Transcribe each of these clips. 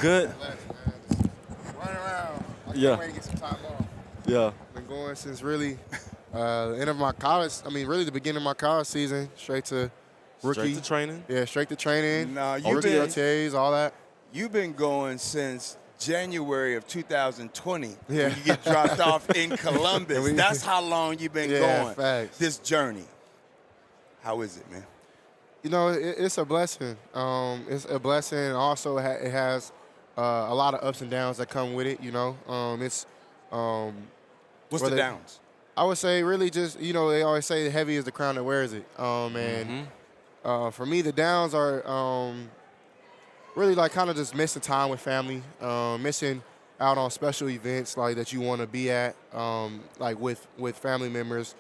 Good? Blessed, man. Just running around. I Yeah. can't wait to get some time off. Yeah. Been going since really the end of my college. I mean, really the beginning of my college season, straight to Straight rookie. to training? Yeah, straight to training. Nah, Rookie OTAs, all that. you've been going since January of 2020 Yeah. when you get dropped off in Columbus. And we- That's how long you've been Yeah, going. facts. This journey. How is it, man? You know, it's a blessing. It's a blessing. Also, it has a lot of ups and downs that come with it. You know, it's What's whether- the downs? I would say really just, you know, they always say heavy is the crown that wears it. For me, the downs are really like kind of just missing time with family, missing out on special events like that you want to be at, like with family members,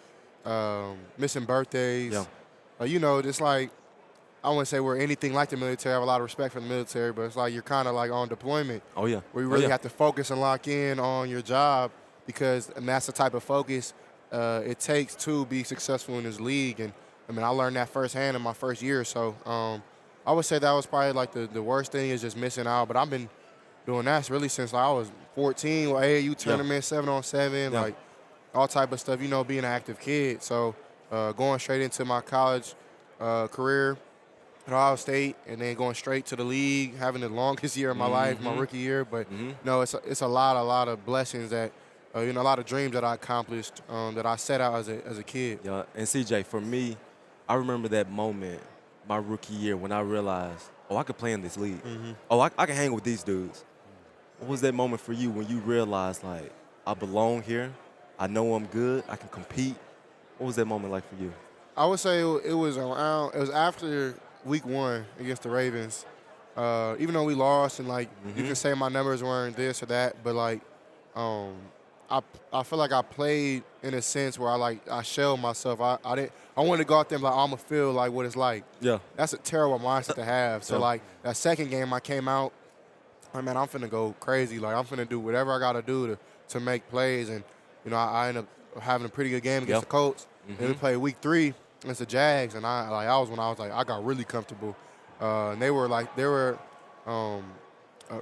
missing birthdays. Yeah. You know, just like I wouldn't say we're anything like the military. I have a lot of respect for the military, but it's like you're kind of like on deployment. Oh, yeah. Where you really have to focus and lock in on your job and that's the type of focus it takes to be successful in this league. And, I mean, I learned that firsthand in my first year. So I would say that was probably like the worst thing is just missing out. But I've been doing that really since I was 14 with AAU tournament, 7-on-7, like all type of stuff, you know, being an active kid. So going straight into my college career at Ohio State and then going straight to the league, having the longest year of my life, my rookie year. But, no, it's a lot of blessings that, you know, a lot of dreams that I accomplished that I set out as a kid. Yeah. And CJ, for me, I remember that moment, my rookie year, when I realized, oh, I could play in this league. Oh, I can hang with these dudes. What was that moment for you when you realized, like, I belong here, I know I'm good, I can compete? What was that moment like for you? I would say it was after week 1 against the Ravens. Even though we lost and, like, you can say my numbers weren't this or that, but, like, I feel like I played in a sense where I shelled myself. I wanted to go out there and be like, I'm going to feel like what it's like. Yeah. That's a terrible mindset to have. So, like, that second game I came out, I mean, I'm finna go crazy. Like, I'm finna do whatever I got to do to make plays. And, you know, I ended up having a pretty good game against the Colts. Then we played week 3 against the Jags. And I got really comfortable. And they were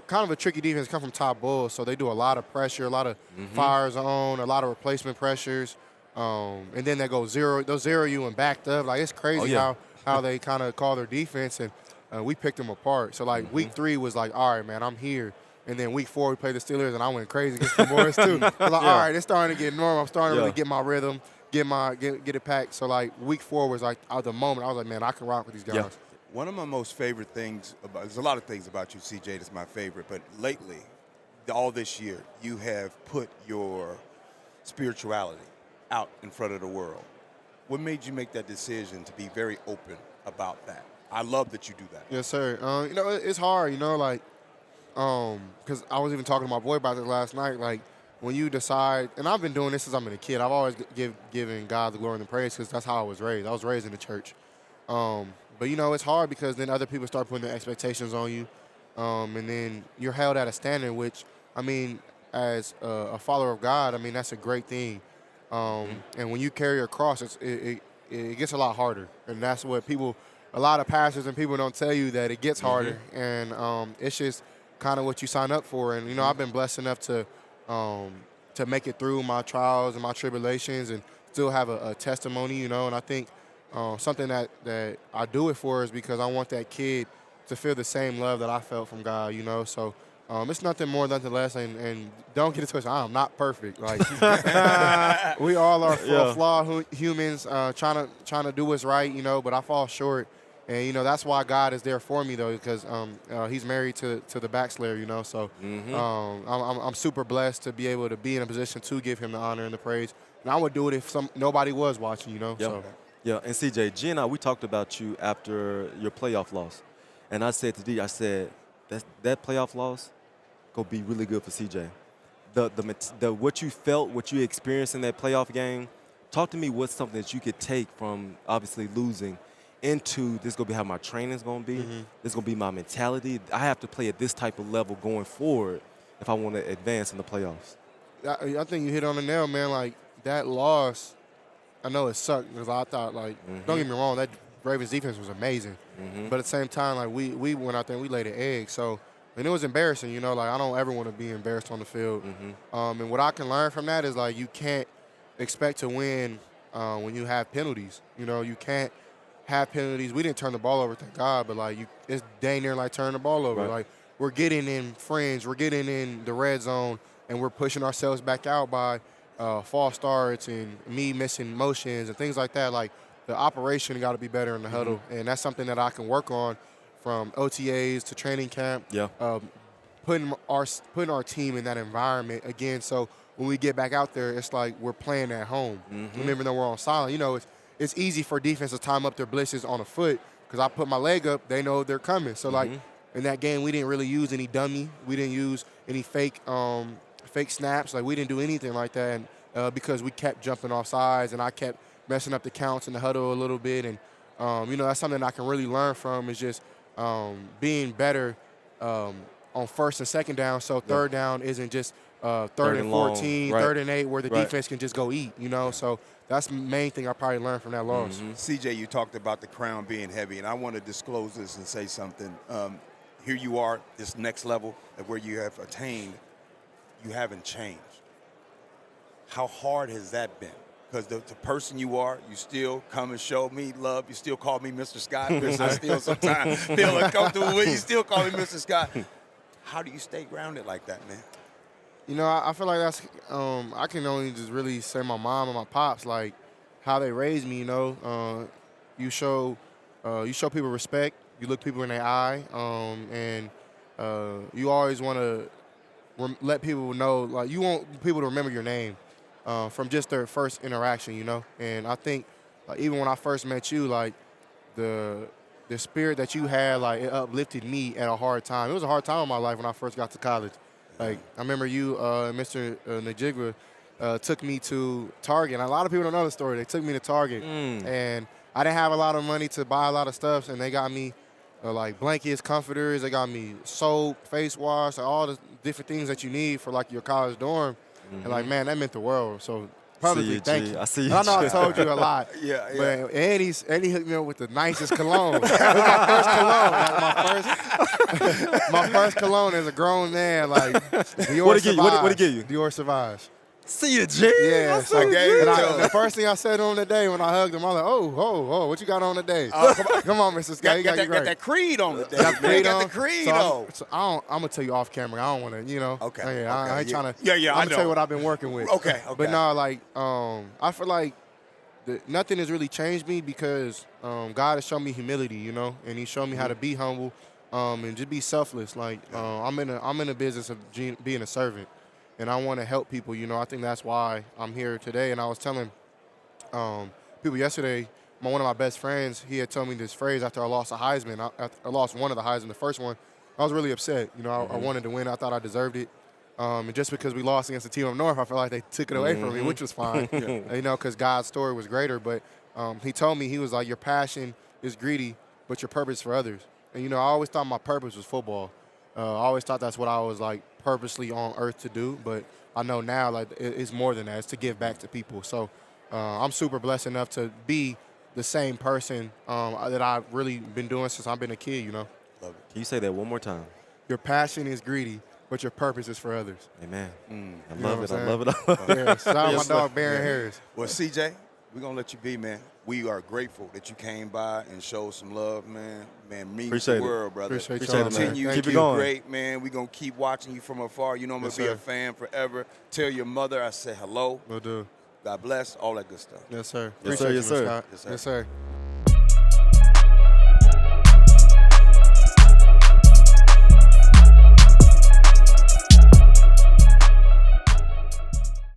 kind of a tricky defense, come from top bulls, so they do a lot of pressure, a lot of fire zone, a lot of replacement pressures, and then they'll zero you and backed up. Like, it's crazy how they kind of call their defense, and we picked them apart. So, like, week 3 was like, all right, man, I'm here. And then week 4 we played the Steelers, and I went crazy against the boys too. Like, all right, it's starting to get normal. I'm starting to really get my rhythm, get it packed. So, like, week 4 was like the moment I was like, man, I can rock with these guys. Yeah. One of my most favorite things there's a lot of things about you, CJ, that's my favorite, but lately, all this year, you have put your spirituality out in front of the world. What made you make that decision to be very open about that? I love that you do that. Yes, sir. You know, it's hard, you know, like, because I was even talking to my boy about this last night, like, when you decide, and I've been doing this since I've been a kid, I've always given God the glory and the praise because that's how I was raised. I was raised in the church. But, you know, it's hard because then other people start putting their expectations on you, and then you're held at a standard, which, I mean, as a follower of God, I mean, that's a great thing. And when you carry a cross, it gets a lot harder. And that's what a lot of pastors and people don't tell you, that it gets harder. And it's just kind of what you sign up for. And, you know, I've been blessed enough to make it through my trials and my tribulations and still have a testimony, you know, and I think something that I do it for is because I want that kid to feel the same love that I felt from God, you know. So it's nothing more, nothing less. And don't get it twisted. I'm not perfect. Like, we all are flawed humans trying to do what's right, you know. But I fall short, and you know that's why God is there for me though, because He's married to the backslayer, you know. So I'm super blessed to be able to be in a position to give Him the honor and the praise. And I would do it if nobody was watching, you know. Yeah. So. Yeah, and CJ, G and I, we talked about you after your playoff loss. And I said to D, I said, that playoff loss going to be really good for CJ. The what you felt, what you experienced in that playoff game, talk to me what's something that you could take from obviously losing into this going to be how my training's going to be. This going to be my mentality. I have to play at this type of level going forward if I want to advance in the playoffs. I think you hit on the nail, man. Like, that loss, I know it sucked because I thought, like, don't get me wrong, that Ravens defense was amazing. But at the same time, like, we went out there and we laid an egg. So And it was embarrassing, you know, like I don't ever want to be embarrassed on the field. And what I can learn from that is like you can't expect to win when you have penalties. You know, you can't have penalties. We didn't turn the ball over, thank God, but like it's dang near like turning the ball over. Right. Like we're getting in fringe, we're getting in the red zone, and we're pushing ourselves back out by false starts and me missing motions and things like that. Like the operation got to be better in the huddle, and that's something that I can work on from OTAs to training camp. Yeah. Putting our team in that environment again. So when we get back out there, it's like we're playing at home. Even though we're on silent, you know, it's easy for defense to time up their blitzes on a foot because I put my leg up, they know they're coming. So like in that game, we didn't really use any dummy. We didn't use any fake snaps. Like we didn't do anything like that because we kept jumping off sides and I kept messing up the counts in the huddle a little bit. And you know, that's something I can really learn from is just being better on first and second down, so third down isn't just third and 14, right. third and 8, where the Right. defense can just go eat, you know. So that's the main thing I probably learned from that loss. CJ, you talked about the crown being heavy, and I want to disclose this and say something. Here you are, this next level of where you have attained, you haven't changed. How hard has that been? Because the person you are, you still come and show me love. You still call me Mr. Scott, because I still sometimes feel uncomfortable with you. Still call me Mr. Scott. How do you stay grounded like that, man? You know, I feel like that's I can only just really say my mom and my pops, like how they raised me. You know, you show people respect. You look people in their eye, and you always want to let people know, like you want people to remember your name from just their first interaction. You know, and I think even when I first met you, like the spirit that you had, like it uplifted me at a hard time. It was a hard time in my life when I first got to college. Like, I remember you, Mr. Najigwa, took me to Target. And a lot of people don't know the story. They took me to Target. And I didn't have a lot of money to buy a lot of stuff. And they got me, like, blankets, comforters. They got me soap, face wash, like, all the different things that you need for, like, your college dorm. And, like, man, that meant the world. So, publicly, thank you. I see you. And I know I told you a lot. Yeah. But Eddie hooked me up with the nicest cologne. It was my first cologne. Like my first cologne as a grown man. Like Dior What'd he give you? Sauvage. What'd he give you? Dior Sauvage. See you, G. Yeah. So I gave it to him. the first thing I said on the day when I hugged him, I was like, oh, what you got on today? Come on, Mr. Scott. You got that creed on the day. Got the creed Got on? the creed so on. I'm gonna tell you off camera. I don't want to, you know. Okay. I ain't trying to. Yeah, I'm I gonna tell you know. what I've been working with. Okay. But no, like I feel like nothing has really changed me because God has shown me humility, you know, and He showed me how to be humble and just be selfless. Like I'm in a business of being a servant, and I want to help people. You know, I think that's why I'm here today. And I was telling people yesterday, one of my best friends, he had told me this phrase after I lost a Heisman. I lost one of the Heisman, the first one. I was really upset. You know, I wanted to win. I thought I deserved it. And just because we lost against the team up north, I felt like they took it away from me, which was fine. You know, because God's story was greater. But he told me, he was like, your passion is greedy, but your purpose for others. And, you know, I always thought my purpose was football. I always thought that's what I was, like, purposely on earth to do. But I know now, like, it's more than that. It's to give back to people. So I'm super blessed enough to be the same person that I've really been doing since I've been a kid, you know. Love it. Can you say that one more time? Your passion is greedy, but your purpose is for others. Amen. I You know love what it. I'm I love it. Yeah, shout out Yes, my dog, sir. Baron Harris. Well, CJ, we're going to let you be, man. We are grateful that you came by and showed some love, man. Man, means Appreciate the it. world, brother. Appreciate Appreciate y'all, it, man. man. Continue Thank to Keep it do going. great, man. We're going to keep watching you from afar. You know I'm going Yes, to be a sir. fan forever. Tell your mother I said hello. Will do. God bless, all that good stuff. Yes, sir. Yes, sir. Appreciate Yes, you, sir. Scott. Yes, sir. Yes, sir.